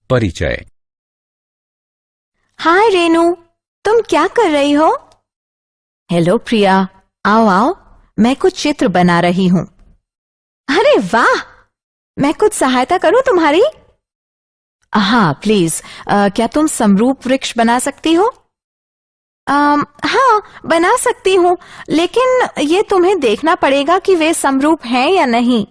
परिचय। हाय रेनू, तुम क्या कर रही हो? हेलो प्रिया, आओ आओ, मैं कुछ चित्र बना रही हूँ। अरे वाह, मैं कुछ सहायता करूँ तुम्हारी? हाँ प्लीज, क्या तुम समरूप वृक्ष बना सकती हो? हाँ बना सकती हूँ, लेकिन ये तुम्हें देखना पड़ेगा कि वे समरूप हैं या नहीं।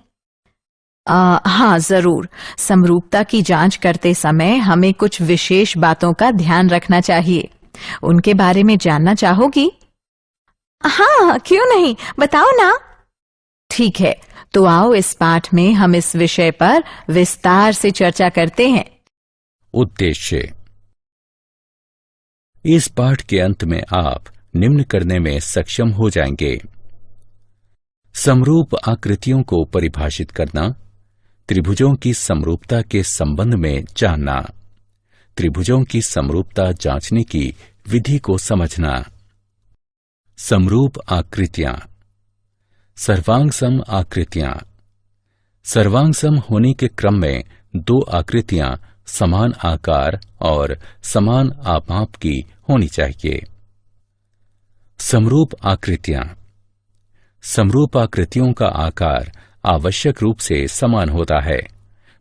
हाँ जरूर, समरूपता की जांच करते समय हमें कुछ विशेष बातों का ध्यान रखना चाहिए। उनके बारे में जानना चाहोगी? हाँ क्यों नहीं, बताओ ना। ठीक है, तो आओ इस पाठ में हम इस विषय पर विस्तार से चर्चा करते हैं। उद्देश्य। इस पाठ के अंत में आप निम्न करने में सक्षम हो जाएंगे: समरूप आकृतियों को परिभाषित करना, त्रिभुजों की समरूपता के संबंध में जानना, त्रिभुजों की समरूपता जांचने की विधि को समझना। समरूप आकृतियां। सर्वांगसम आकृतियां। सर्वांगसम होने के क्रम में दो आकृतियां समान आकार और समान आपाप की होनी चाहिए। समरूप आकृतियां। समरूप आकृतियों का आकार आवश्यक रूप से समान होता है,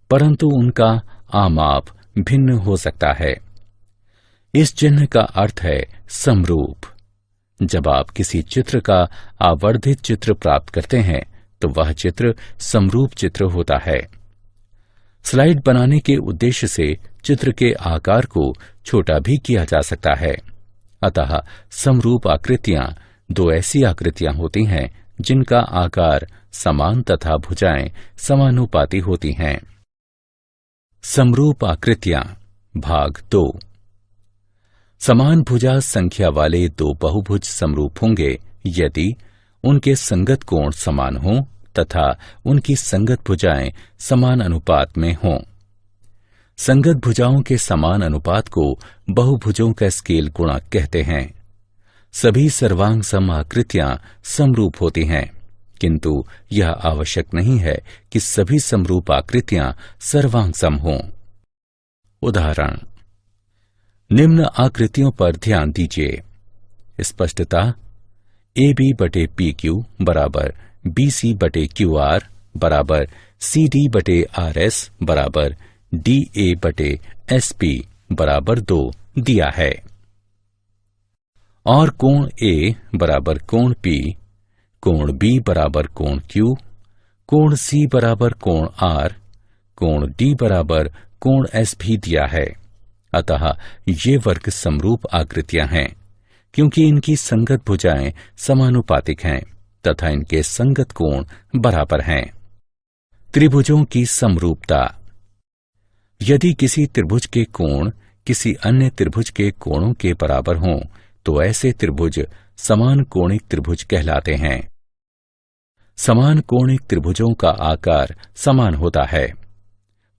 परंतु उनका आमाप भिन्न हो सकता है। इस चिन्ह का अर्थ है समरूप। जब आप किसी चित्र का आवर्धित चित्र प्राप्त करते हैं तो वह चित्र समरूप चित्र होता है। स्लाइड बनाने के उद्देश्य से चित्र के आकार को छोटा भी किया जा सकता है। अतः समरूप आकृतियां दो ऐसी आकृतियां होती हैं जिनका आकार समान तथा भुजाएं समानुपाती होती हैं। समरूप आकृतियां भाग 2। समान भुजा संख्या वाले दो बहुभुज समरूप होंगे यदि उनके संगत कोण समान हों तथा उनकी संगत भुजाएं समान अनुपात में हों। संगत भुजाओं के समान अनुपात को बहुभुजों का स्केल गुणक कहते हैं। सभी सर्वांगसम आकृतियां समरूप होती हैं, किंतु यह आवश्यक नहीं है कि सभी समरूप आकृतियां सर्वांगसम हों। उदाहरण: निम्न आकृतियों पर ध्यान दीजिए। स्पष्टता: AB/PQ बराबर BC/QR बराबर CD/RS बराबर DA/SP बराबर 2 दिया है। और कोण A बराबर कोण P, कोण B बराबर कोण Q, कोण C बराबर कोण R, कोण D बराबर कोण S भी दिया है। अतः ये वर्ग समरूप आकृतियां हैं क्योंकि इनकी संगत भुजाएं समानुपातिक हैं तथा इनके संगत कोण बराबर हैं। त्रिभुजों की समरूपता। यदि किसी त्रिभुज के कोण किसी अन्य त्रिभुज के कोणों के बराबर हों तो ऐसे त्रिभुज समान कोणिक त्रिभुज कहलाते हैं। समान कोणिक त्रिभुजों का आकार समान होता है,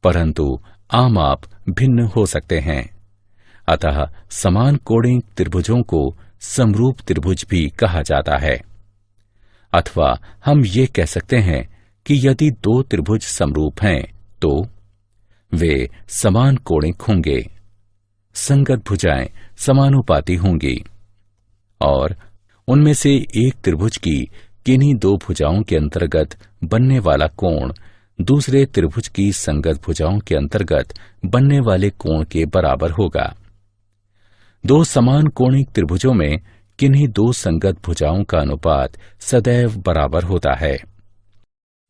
परंतु आमाप भिन्न हो सकते हैं। अतः समान कोणिक त्रिभुजों को समरूप त्रिभुज भी कहा जाता है। अथवा हम ये कह सकते हैं कि यदि दो त्रिभुज समरूप हैं तो वे समान कोणिक होंगे, संगत भुजाएं समानुपाती होंगी और उनमें से एक त्रिभुज की किन्हीं दो भुजाओं के अंतर्गत बनने वाला कोण दूसरे त्रिभुज की संगत भुजाओं के अंतर्गत बनने वाले कोण के बराबर होगा। दो समान कोणिक त्रिभुजों में किन्हीं दो संगत भुजाओं का अनुपात सदैव बराबर होता है।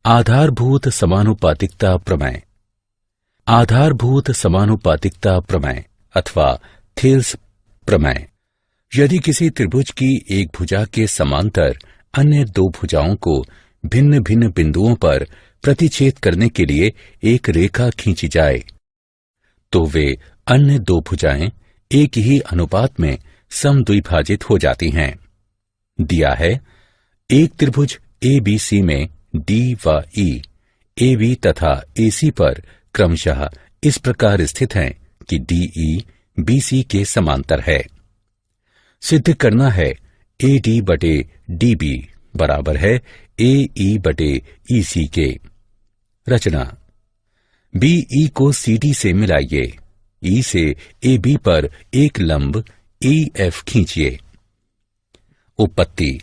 आधारभूत समानुपातिकता प्रमेय। आधारभूत समानुपातिकता प्रमेय अथवा थेल्स प्रमेय। यदि किसी त्रिभुज की एक भुजा के समांतर अन्य दो भुजाओं को भिन्न भिन्न बिंदुओं पर प्रतिच्छेद करने के लिए एक रेखा खींची जाए तो वे अन्य दो भुजाएं एक ही अनुपात में समद्विभाजित हो जाती हैं। दिया है एक त्रिभुज ABC में D व E AB तथा AC पर क्रमशः इस प्रकार स्थित हैं कि DE BC के समांतर है। सिद्ध करना है AD/DB बराबर है AE/EC के। रचना: BE को CD से मिलाइए ई से ए बी पर एक लंब ई एफ खींचिए। उपपत्ति,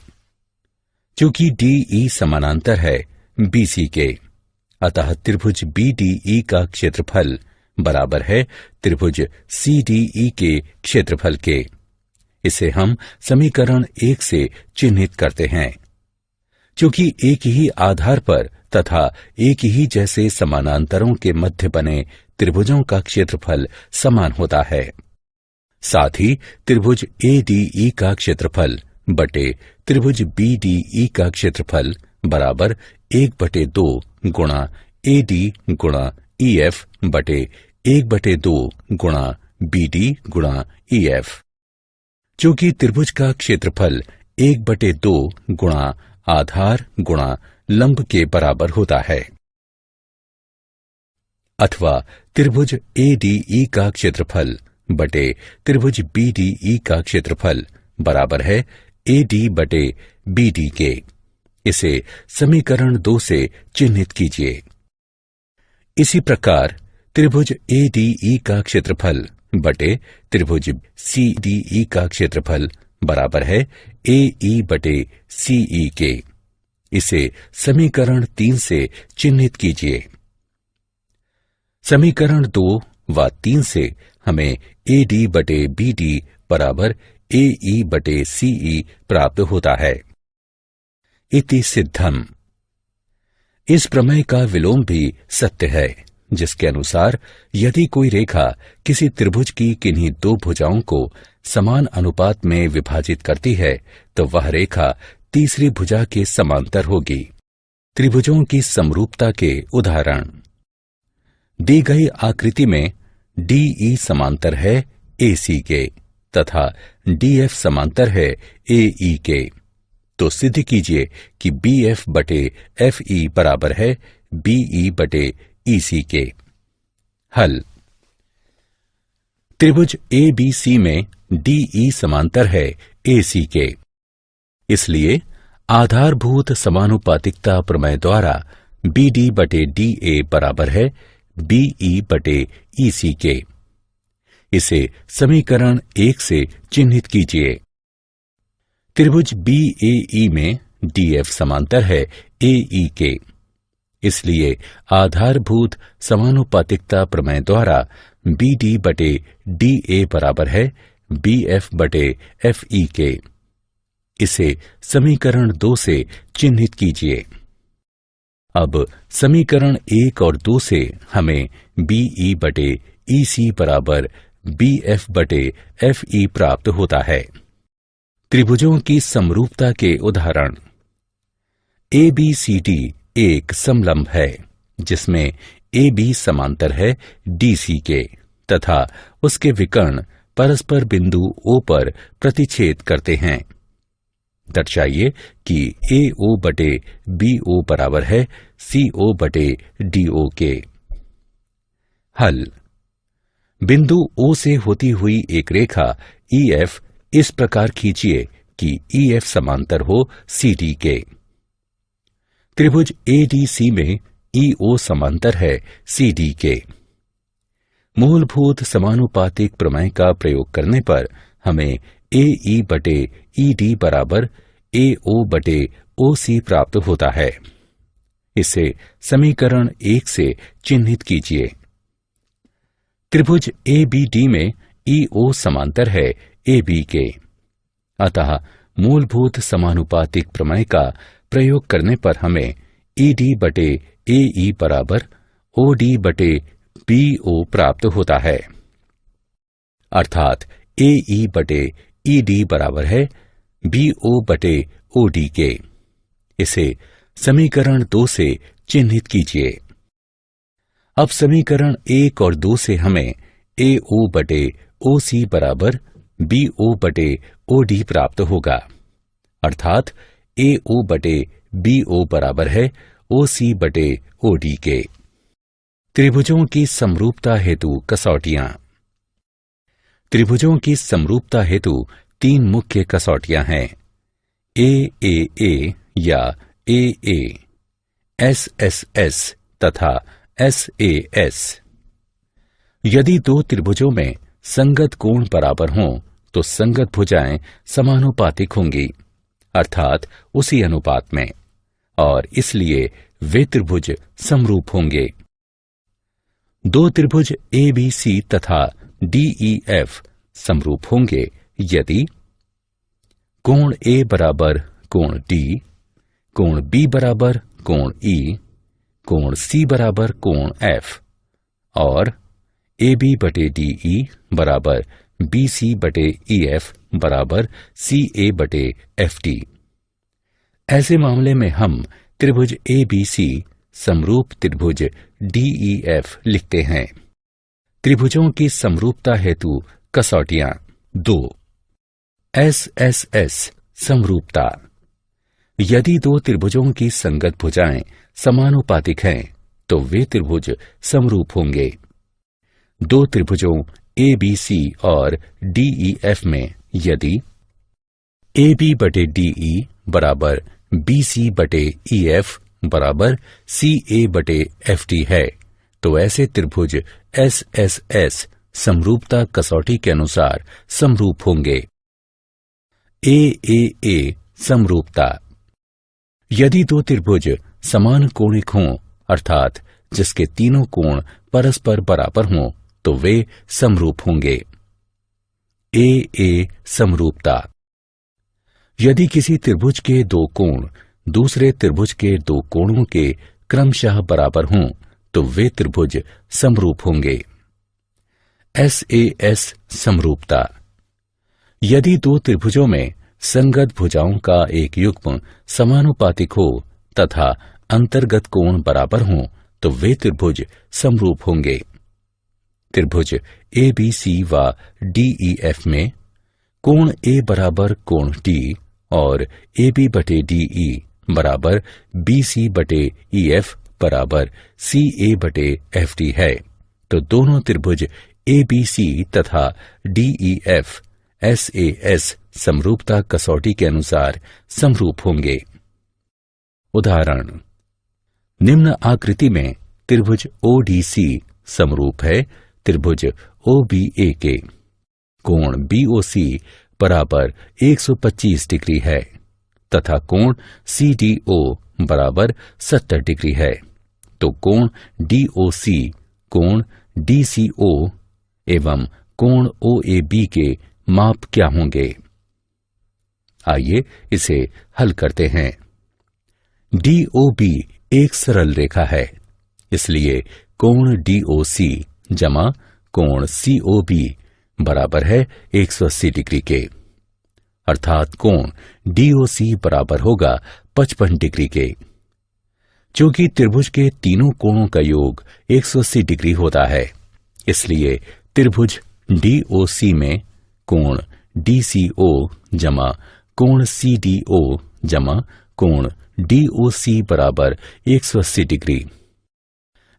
चूंकि डी ई समानांतर है बी सी के, अतः त्रिभुज बी डी ई का क्षेत्रफल बराबर है त्रिभुज सी डी ई के क्षेत्रफल के। इसे हम समीकरण 1 से चिन्हित करते हैं। चूंकि एक ही आधार पर तथा एक ही जैसे समानांतरों के मध्य बने त्रिभुजों का क्षेत्रफल समान होता है, साथ ही त्रिभुज ए डी ई का क्षेत्रफल बटे त्रिभुज बी डी ई का क्षेत्रफल बराबर 1/2 गुणा ए डी गुणा ई एफ बटे 1/2 गुणा बी डी गुणा ई एफ। चूंकि त्रिभुज का क्षेत्रफल 1/2 गुणा आधार गुणा लंब के बराबर होता है, अथवा त्रिभुज ए डी ई का क्षेत्रफल बटे त्रिभुज बी डी ई का क्षेत्रफल बराबर है ए डी बटे बी डी के। इसे समीकरण 2 से चिन्हित कीजिए। इसी प्रकार त्रिभुज ए डी ई का क्षेत्रफल बटे त्रिभुज सी डी ई का क्षेत्रफल बराबर है ए ई बटे सी ई के। इसे समीकरण 3 से चिन्हित कीजिए। समीकरण 2 व 3 से हमें ए डी बटे बी डी बराबर ए ई बटे सी ई प्राप्त होता है। इति सिद्धम। इस प्रमेय का विलोम भी सत्य है, जिसके अनुसार यदि कोई रेखा किसी त्रिभुज की किन्हीं दो भुजाओं को समान अनुपात में विभाजित करती है तो वह रेखा तीसरी भुजा के समांतर होगी। त्रिभुजों की समरूपता के उदाहरण। दी गई आकृति में डीई समांतर है एसी के तथा डीएफ समांतर है एई के, तो सिद्ध कीजिए कि बीएफ बटे एफई बराबर है बीई बटे ईसी के। हल। त्रिभुज एबीसी में डीई समांतर है एसी के, इसलिए आधारभूत समानुपातिकता प्रमेय द्वारा बीडी बटे डीए बराबर है बीई बटे ईसी के। इसे समीकरण 1 से चिन्हित कीजिए। त्रिभुज बीएई में डीएफ समांतर है एई के, इसलिए आधारभूत समानुपातिकता प्रमेय द्वारा बीडी बटे डीए बराबर है बीएफ बटे एफई के। इसे समीकरण 2 से चिन्हित कीजिए। अब समीकरण 1 और 2 से हमें बीई बटे ईसी बराबर बीएफ बटे एफई प्राप्त होता है। त्रिभुजों की समरूपता के उदाहरण। एबीसीडी एक समलंब है जिसमें AB समांतर है DC के तथा उसके विकर्ण परस्पर बिंदु O पर प्रतिच्छेद करते हैं। दर्शाइए कि AO बटे BO बराबर है CO बटे DO के। हल। बिंदु O से होती हुई एक रेखा EF इस प्रकार खींचिए कि EF समांतर हो CD के। त्रिभुज ADC में EO समांतर है CD के। मूलभूत समानुपातिक प्रमेय का प्रयोग करने पर हमें AE बटे ED बराबर AO बटे OC प्राप्त होता है। इसे समीकरण 1 से चिन्हित कीजिए। त्रिभुज ABD में EO समांतर है AB के, अतः मूलभूत समानुपातिक प्रमेय का प्रयोग करने पर हमें ED बटे AE बराबर OD बटे BO प्राप्त होता है, अर्थात AE बटे ED बराबर है BO बटे OD के। इसे समीकरण 2 से चिन्हित कीजिए। अब समीकरण 1 और 2 से हमें AO बटे OC बराबर BO बटे OD प्राप्त होगा, अर्थात AO बटे BO बराबर है OC बटे OD के। त्रिभुजों की समरूपता हेतु कसौटियां। त्रिभुजों की समरूपता हेतु 3 मुख्य कसौटियां हैं: AAA या AA, SSS तथा SAS। यदि दो त्रिभुजों में संगत कोण बराबर हों तो संगत भुजाएं समानुपातिक होंगी, अर्थात उसी अनुपात में, और इसलिए वे त्रिभुज समरूप होंगे। दो त्रिभुज ABC तथा DEF समरूप होंगे यदि कोण A बराबर कोण D, कोण B बराबर कोण E, कोण C बराबर कोण F और AB बटे DE बराबर BC बटे EF बराबर CA बटे FD। ऐसे मामले में हम त्रिभुज ABC समरूप त्रिभुज DEF लिखते हैं। त्रिभुजों की समरूपता हेतु कसौटियां 2। SSS समरूपता। यदि दो त्रिभुजों की संगत भुजाएं समानुपातिक हैं तो वे त्रिभुज समरूप होंगे। दो त्रिभुजों ABC और DEF में यदि AB बटे DE बराबर BC बटे EF बराबर CA बटे FD है तो ऐसे त्रिभुज SSS समरूपता कसौटी के अनुसार समरूप होंगे। AAA समरूपता। यदि दो त्रिभुज समान कोणिक हों, अर्थात जिसके तीनों कोण परस्पर बराबर हों, तो वे समरूप होंगे। AA समरूपता। यदि किसी त्रिभुज के दो कोण दूसरे त्रिभुज के दो कोणों के क्रमशः बराबर हों तो वे त्रिभुज समरूप होंगे। SAS समरूपता। यदि दो त्रिभुजों में संगत भुजाओं का एक युग्म समानुपातिक हो तथा अंतर्गत कोण बराबर हों तो वे त्रिभुज समरूप होंगे। त्रिभुज ABC व DEF में कोण A बराबर कोण D और AB बटे DE बराबर BC बटे EF बराबर CA बटे FD है तो दोनों त्रिभुज ABC तथा DEF SAS समरूपता कसौटी के अनुसार समरूप होंगे। उदाहरण, निम्न आकृति में त्रिभुज ODC समरूप है त्रिभुज OBA के। कोण BOC बराबर 125 डिग्री है तथा कोण CDO बराबर 70 डिग्री है तो कोण DOC, कोण DCO एवं कोण OAB के माप क्या होंगे? आइए इसे हल करते हैं। DOB एक सरल रेखा है, इसलिए कोण DOC जमा कोण COB बराबर है 180 डिग्री के, अर्थात कोण DOC बराबर होगा 55 डिग्री के। चूंकि त्रिभुज के तीनों कोणों का योग 180 डिग्री होता है, इसलिए त्रिभुज DOC में कोण DCO जमा कोण CDO जमा कोण DOC बराबर 180 डिग्री।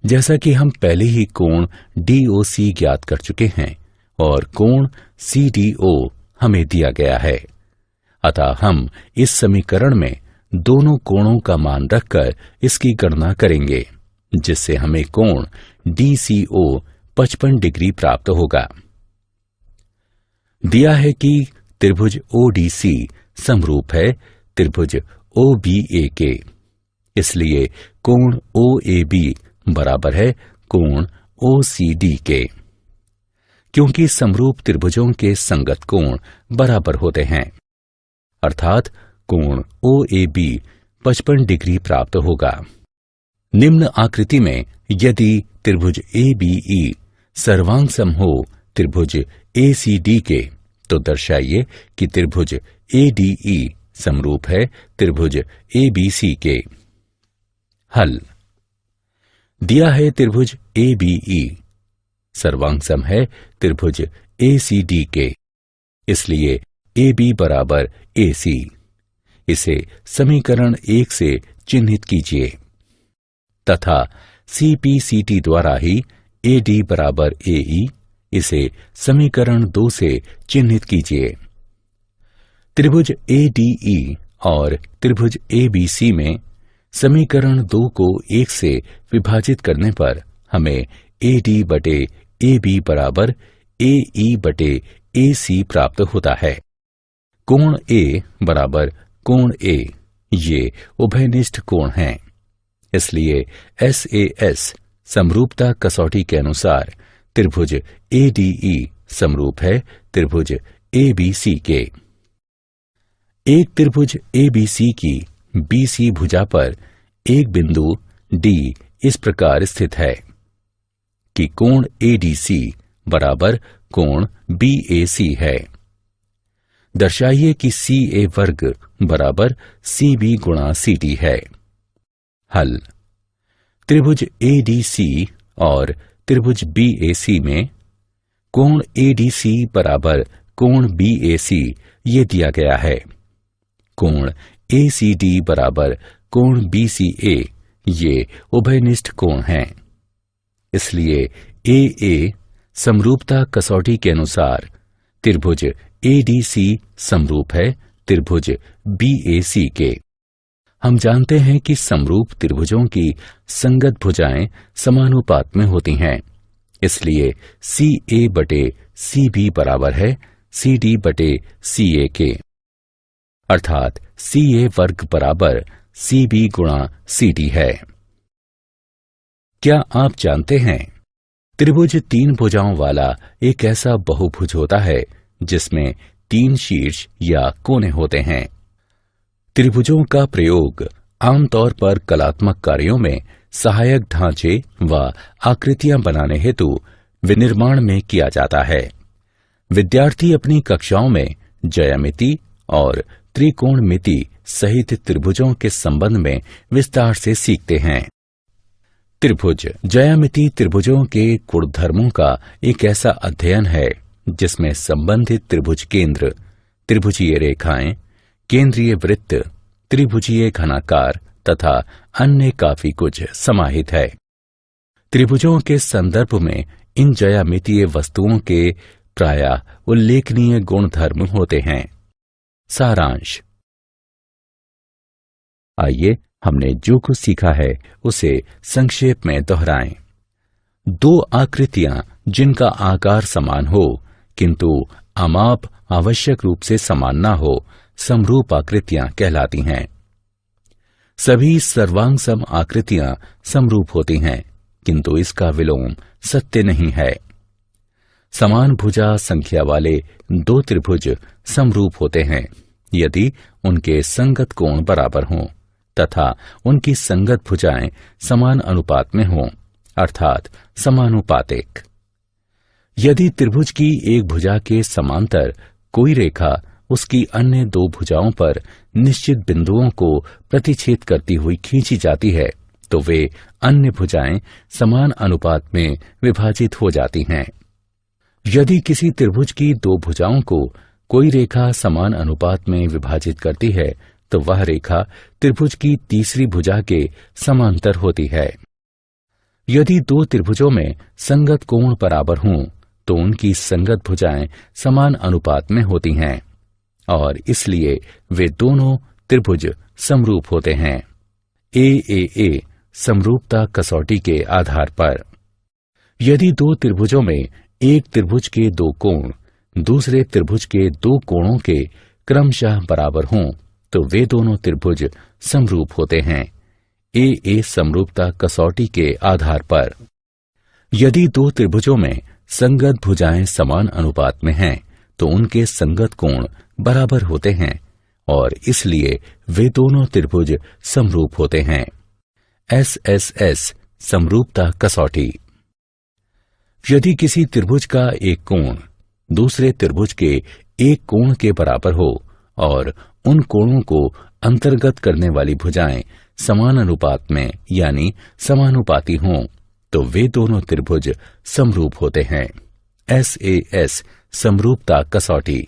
जैसा कि हम पहले ही कोण DOC ज्ञात कर चुके हैं और कोण CDO हमें दिया गया है, अतः हम इस समीकरण में दोनों कोणों का मान रखकर इसकी गणना करेंगे, जिससे हमें कोण DCO 55 डिग्री प्राप्त होगा। दिया है कि त्रिभुज ODC समरूप है त्रिभुज OBA के, इसलिए कोण OAB बराबर है कोण OCD के। क्योंकि समरूप त्रिभुजों के संगत कोण बराबर होते हैं, अर्थात कोण OAB 55 डिग्री प्राप्त होगा। निम्न आकृति में यदि त्रिभुज ABE सर्वांगसम हो त्रिभुज ACD के तो दर्शाइए कि त्रिभुज ADE समरूप है त्रिभुज ABC के। हल। दिया है त्रिभुज ABE सर्वांगसम है त्रिभुज ACD के, इसलिए AB बराबर AC। इसे समीकरण 1 से चिन्हित कीजिए तथा CPCT द्वारा ही AD बराबर AE इसे समीकरण 2 से चिन्हित कीजिए। त्रिभुज ADE और त्रिभुज ABC में समीकरण 2 को 1 से विभाजित करने पर हमें AD बटे ए बी बराबर ए ई बटे ए सी प्राप्त होता है। कोण ए बराबर कोण ए ये उभयनिष्ठ कोण हैं, इसलिए SAS समरूपता कसौटी के अनुसार त्रिभुज ADE समरूप है त्रिभुज ABC के। एक त्रिभुज ABC की BC भुजा पर एक बिंदु D इस प्रकार स्थित है कि कोण ADC बराबर कोण BAC है। दर्शाइए कि CA वर्ग बराबर CB गुणा CD है। हल। त्रिभुज ADC और त्रिभुज BAC में कोण ADC बराबर कोण BAC ये दिया गया है। कोण ACD बराबर कोण BCA ये उभयनिष्ठ कोण हैं, इसलिए AA समरूपता कसौटी के अनुसार त्रिभुज ADC समरूप है त्रिभुज BAC के। हम जानते हैं कि समरूप त्रिभुजों की संगत भुजाएं समानुपात में होती हैं, इसलिए CA बटे CB बराबर है CD बटे CA के, अर्थात CA वर्ग बराबर CB गुणा CD है। क्या आप जानते हैं त्रिभुज 3 भुजाओं वाला एक ऐसा बहुभुज होता है जिसमें 3 शीर्ष या कोने होते हैं। त्रिभुजों का प्रयोग आमतौर पर कलात्मक कार्यों में सहायक ढांचे व आकृतियां बनाने हेतु विनिर्माण में किया जाता है। विद्यार्थी अपनी कक्षाओं में ज्यामिति और त्रिकोणमिति सहित त्रिभुजों के संबंध में विस्तार से सीखते हैं। त्रिभुज ज्यामिति त्रिभुजों के गुणधर्मों का एक ऐसा अध्ययन है जिसमें संबंधित त्रिभुज केंद्र, त्रिभुजीय रेखाएं, केंद्रीय वृत्त, त्रिभुजीय घनाकार तथा अन्य काफी कुछ समाहित है। त्रिभुजों के संदर्भ में इन ज्यामितीय वस्तुओं के प्रायः उल्लेखनीय गुणधर्म होते हैं। सारांश। आइए हमने जो कुछ सीखा है उसे संक्षेप में दोहराएं। 2 आकृतियां जिनका आकार समान हो किंतु अमाप आवश्यक रूप से समान न हो समरूप आकृतियां कहलाती हैं। सभी सर्वांग सम आकृतियां समरूप होती हैं, किंतु इसका विलोम सत्य नहीं है। समान भुजा संख्या वाले 2 त्रिभुज समरूप होते हैं यदि उनके संगत कोण बराबर हों तथा उनकी संगत भुजाएं समान अनुपात में हों, अर्थात समानुपातिक। यदि त्रिभुज की एक भुजा के समांतर कोई रेखा उसकी अन्य 2 भुजाओं पर निश्चित बिंदुओं को प्रतिच्छेद करती हुई खींची जाती है तो वे अन्य भुजाएं समान अनुपात में विभाजित हो जाती हैं। यदि किसी त्रिभुज की 2 भुजाओं को कोई रेखा समान अनुपात में विभाजित करती है तो वह रेखा त्रिभुज की तीसरी भुजा के समांतर होती है। यदि 2 त्रिभुजों में संगत कोण बराबर हों तो उनकी संगत भुजाएं समान अनुपात में होती हैं और इसलिए वे दोनों त्रिभुज समरूप होते हैं। AAA समरूपता कसौटी के आधार पर यदि 2 त्रिभुजों में एक त्रिभुज के 2 कोण दूसरे त्रिभुज के 2 कोणों के क्रमशः बराबर हों तो वे दोनों त्रिभुज समरूप होते हैं। AA समरूपता कसौटी के आधार पर यदि 2 त्रिभुजों में संगत भुजाएं समान अनुपात में हैं तो उनके संगत कोण बराबर होते हैं और इसलिए वे दोनों त्रिभुज समरूप होते हैं। SSS समरूपता कसौटी यदि किसी त्रिभुज का एक कोण दूसरे त्रिभुज के एक कोण के बराबर हो और उन कोणों को अंतर्गत करने वाली भुजाएं समान अनुपात में यानी समानुपाती हों तो वे दोनों त्रिभुज समरूप होते हैं। SAS समरूपता कसौटी।